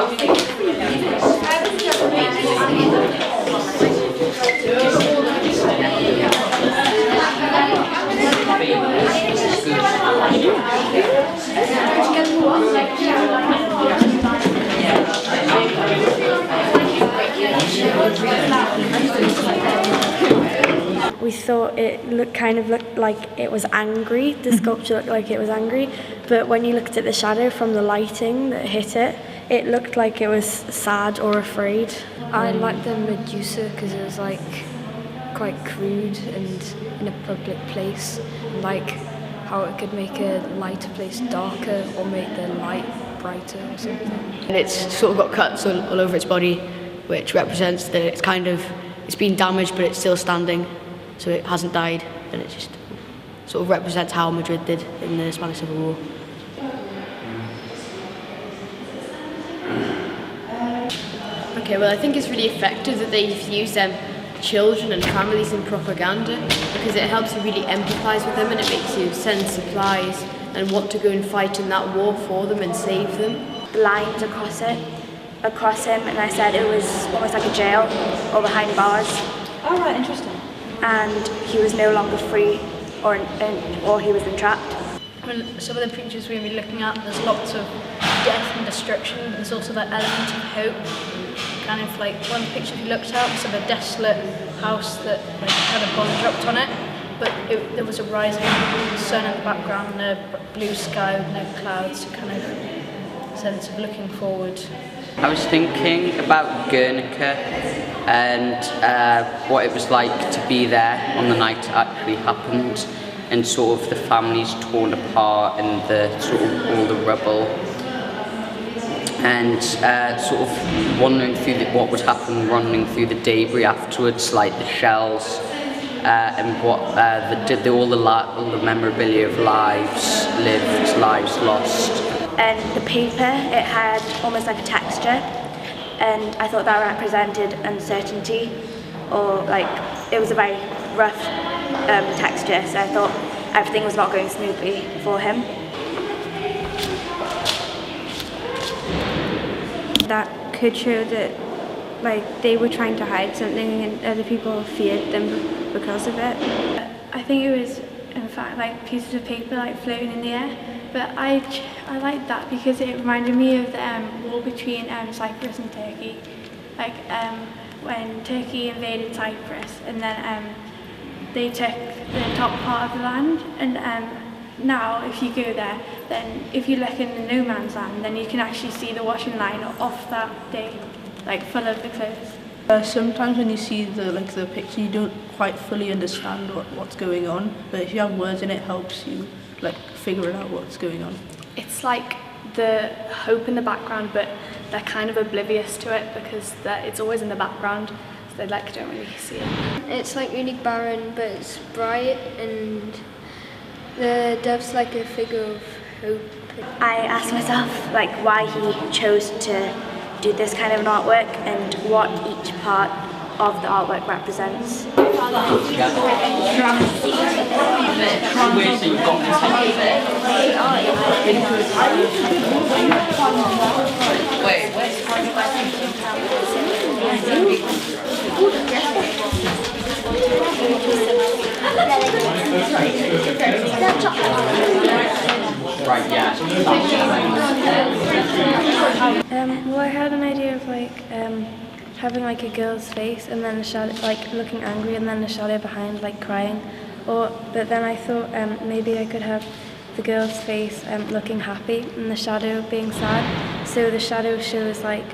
We thought it looked like it was angry. The sculpture looked like it was angry, but when you looked at the shadow from the lighting that hit it, it looked like it was sad or afraid. I liked the Medusa because it was like quite crude and in a public place, like how it could make a lighter place darker or make the light brighter or something. And it's sort of got cuts all over its body, which represents that it's been damaged but it's still standing, so it hasn't died, and it just sort of represents how Madrid did in the Spanish Civil War. Okay, well I think it's really effective that they've used children and families in propaganda, because it helps you really empathise with them and it makes you send supplies and want to go and fight in that war for them and save them. Lines across him, and I said it was almost like a jail or behind bars. Oh right, interesting. And he was no longer free, or he was entrapped. When some of the pictures we'll be looking at, there's lots of death and destruction. There's also that element of hope. Kind of like one picture we looked at was of a desolate house that like had a bomb dropped on it, but there was a rising sun in the background and a blue sky with no clouds, so kind of sense of looking forward. I was thinking about Guernica and what it was like to be there on the night it actually happened, and sort of the families torn apart and the sort of all the rubble, and sort of wandering through what would happen, running through the debris afterwards, like the shells, and what all the memorabilia of lives lived, lives lost. And the paper, it had almost like a texture, and I thought that represented uncertainty, or like it was a very rough texture, so I thought everything was not going smoothly for him. That could show that like they were trying to hide something and other people feared them because of it. I think it was in fact like pieces of paper like floating in the air, but I liked that because it reminded me of the war between Cyprus and Turkey, like when Turkey invaded Cyprus and then they took the top part of the land, and now if you go there, then if you look in the no man's land, then you can actually see the washing line off that day, like full of the clothes. Sometimes when you see the picture, you don't quite fully understand what's going on, but if you have words in it, helps you like figure out what's going on. It's like the hope in the background, but they're kind of oblivious to it because it's always in the background, so they like don't really see it. It's like really barren, but it's bright, and the dove's like a figure of hope. I asked myself like why he chose to do this kind of an artwork and what each part of the artwork represents. Well, I had an idea of like having like a girl's face and then a shadow, like looking angry, and then a shadow behind like crying. But then I thought maybe I could have the girl's face looking happy and the shadow being sad. So the shadow shows like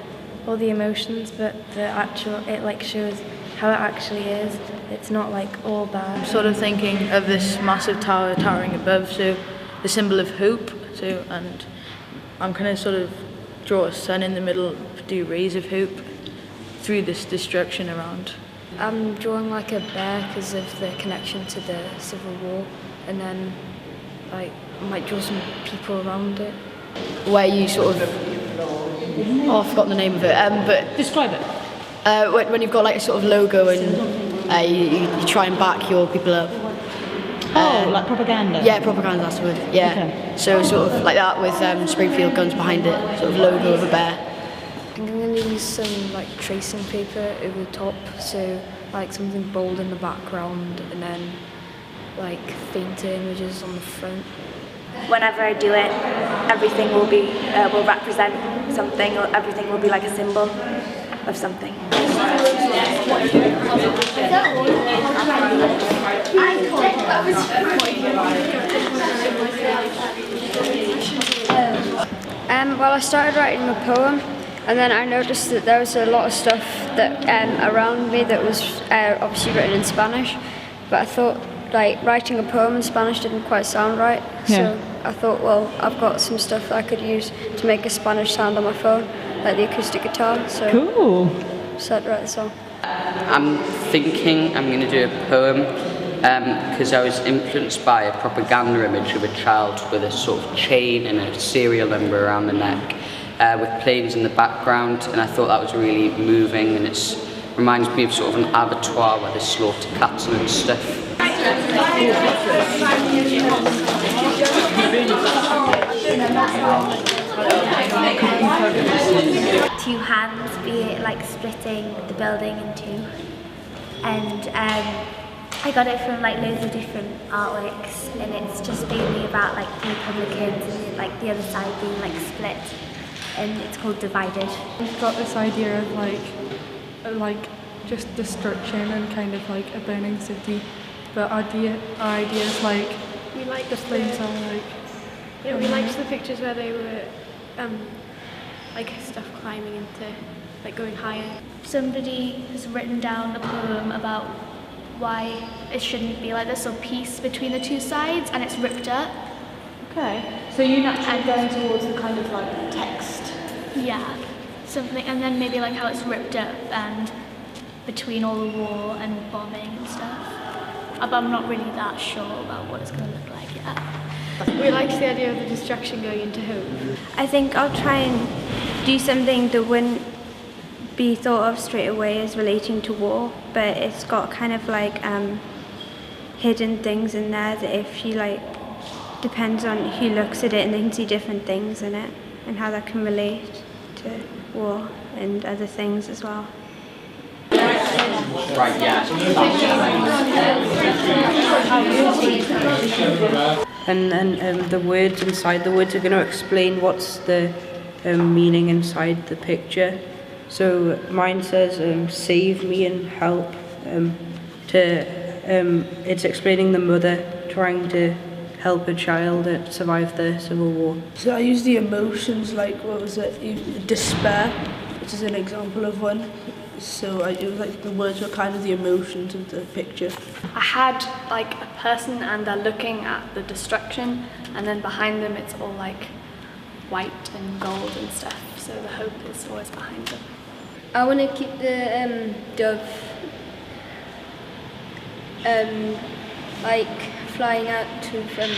all the emotions, but it like shows how it actually is. It's not like all bad. I'm sort of thinking of this massive tower towering above, so the symbol of hope. So, and I'm kind of sort of draw a sun in the middle, do rays of hope through this destruction around. I'm drawing like a bear because of the connection to the Civil War, and then like I might draw some people around it. Where you sort of, I've forgotten the name of it, but Describe it. When you've got like a sort of logo and you try and back your people up. Like propaganda? Yeah, propaganda, that's the word. Yeah. Okay. So sort of like that with Springfield guns behind it, sort of logo of a bear. think I'm going to use some like tracing paper over the top, so like something bold in the background and then like fainter images on the front. Whenever I do it, everything will be will represent something, or everything will be like a symbol of something. Well, I started writing a poem, and then I noticed that there was a lot of stuff that around me that was obviously written in Spanish, but I thought like writing a poem in Spanish didn't quite sound right. So I thought, well, I've got some stuff that I could use to make a Spanish sound on my phone, like the acoustic guitar. So cool. So I'd write the song. I'm thinking I'm going to do a poem because I was influenced by a propaganda image of a child with a sort of chain and a serial number around the neck with planes in the background, and I thought that was really moving, and it reminds me of sort of an abattoir where they slaughter cattle and stuff. Two hands, be it like splitting the building in two, and I got it from like loads of different artworks, and it's just mainly about like the Republicans and like the other side being like split, and it's called Divided. We've got this idea of like just destruction and kind of like a burning city, but our idea is like We liked the flames are like. Yeah, we liked the pictures where they were like stuff climbing into, like going higher. Somebody has written down a poem about why it shouldn't be like this, or peace between the two sides, and it's ripped up. Okay, so you naturally going towards the kind of like text. Yeah, something, and then maybe like how it's ripped up and between all the war and bombing and stuff. But I'm not really that sure about what it's going to look like yet. We liked the idea of the distraction going into hope. I think I'll try and do something that wouldn't be thought of straight away as relating to war, but it's got kind of like hidden things in there that if you like, depends on who looks at it, and they can see different things in it and how that can relate to war and other things as well. Right, yeah. And then the words inside the words are going to explain what's the meaning inside the picture. So mine says save me and help. It's explaining the mother trying to help a child survive the Civil War. So I use the emotions, like what was it? Despair, which is an example of one. So it was like the words were kind of the emotions of the picture. I had like a person and they're looking at the destruction, and then behind them it's all like white and gold and stuff, so the hope is always behind them. I want to keep the dove like flying out from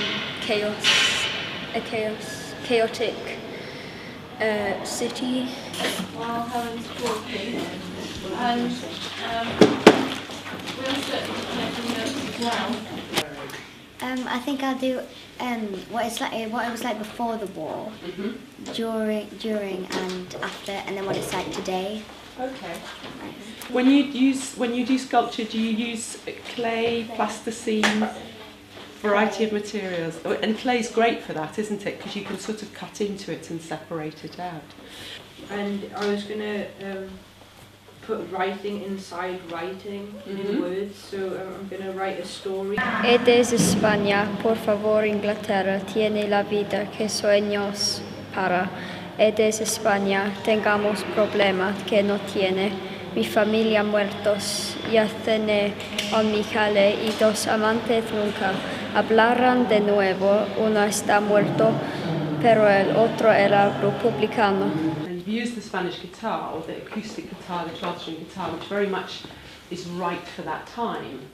chaotic city. While Helen's talking, and we'll certainly be taking notes as well. I think I'll do what it was like before the war, during and after, and then what it's like today. Okay. When you do sculpture, do you use clay, plasticine, variety of materials? And clay's great for that, isn't it? Because you can sort of cut into it and separate it out. And I was going to put writing inside writing in words, so I'm going to write a story. Edes España, por favor Inglaterra, tiene la vida que sueños para. Edes España, tengamos problema que no tiene. Mi familia muertos, yacen en mi calle y dos amantes nunca hablarán de nuevo. Uno está muerto, pero el otro era republicano. And you've used the Spanish guitar, or the acoustic guitar, the 12-string guitar, which very much is right for that time.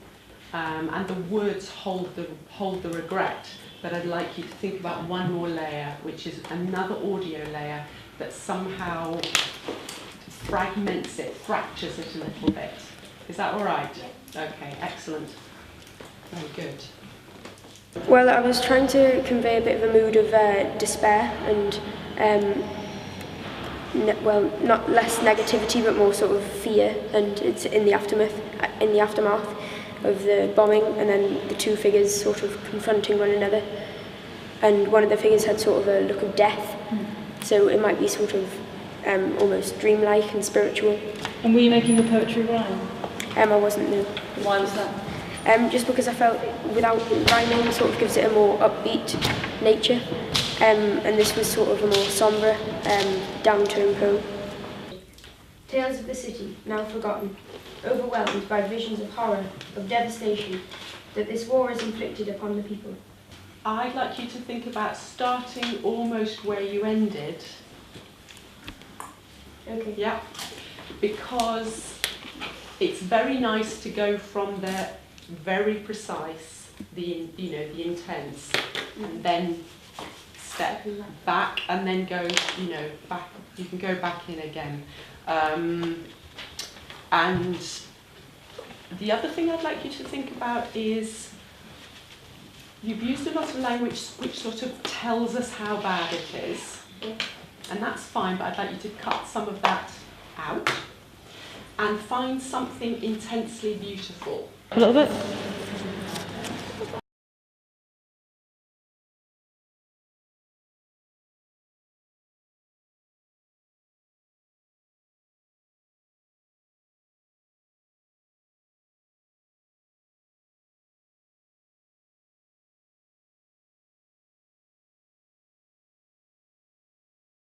And the words hold the regret. But I'd like you to think about one more layer, which is another audio layer that somehow fragments it, fractures it a little bit. Is that all right? Okay, excellent. Very good. Well, I was trying to convey a bit of a mood of despair and not less negativity, but more sort of fear, and it's in the aftermath of the bombing, and then the two figures sort of confronting one another, and one of the figures had sort of a look of death, so it might be sort of almost dreamlike and spiritual. And were you making the poetry rhyme? I wasn't, no. Why was that? Just because I felt without rhyming sort of gives it a more upbeat nature, and this was sort of a more sombre, down-tone poem. Tales of the city, now forgotten, overwhelmed by visions of horror, of devastation, that this war has inflicted upon the people. I'd like you to think about starting almost where you ended. Okay. Yeah, because it's very nice to go from the very precise, the intense, and then step back and then go, back. You can go back in again. And the other thing I'd like you to think about is you've used a lot of language which sort of tells us how bad it is. And that's fine, but I'd like you to cut some of that out and find something intensely beautiful. A little bit?